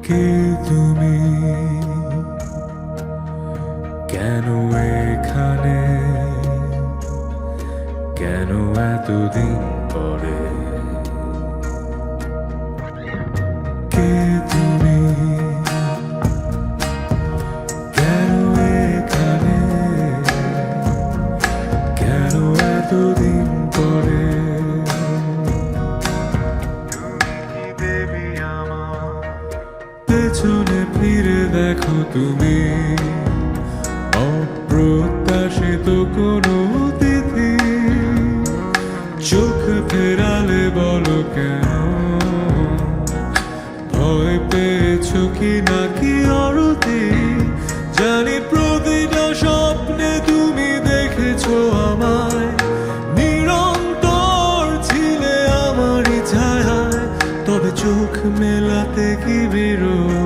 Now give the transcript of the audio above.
কে তুমি, কেন এখানে, কেন এতদিন পরে? কে তুমি, কেন এখানে, কেন এতদিন পরে? পেছনে ফিরে দেখো তুমি, অপ্রত্যাশিত কোনো অতিথি। চোখ ফেরালে বলো কেন, ভয় পেয়েছো কি নাকি অরতি? জানি প্রতিটা স্বপ্নে তুমি দেখেছো আমায়, নিরন্তর ছিলে আমারই ছায়ায়। তবে চোখ মেলাতে কি বিরোধ?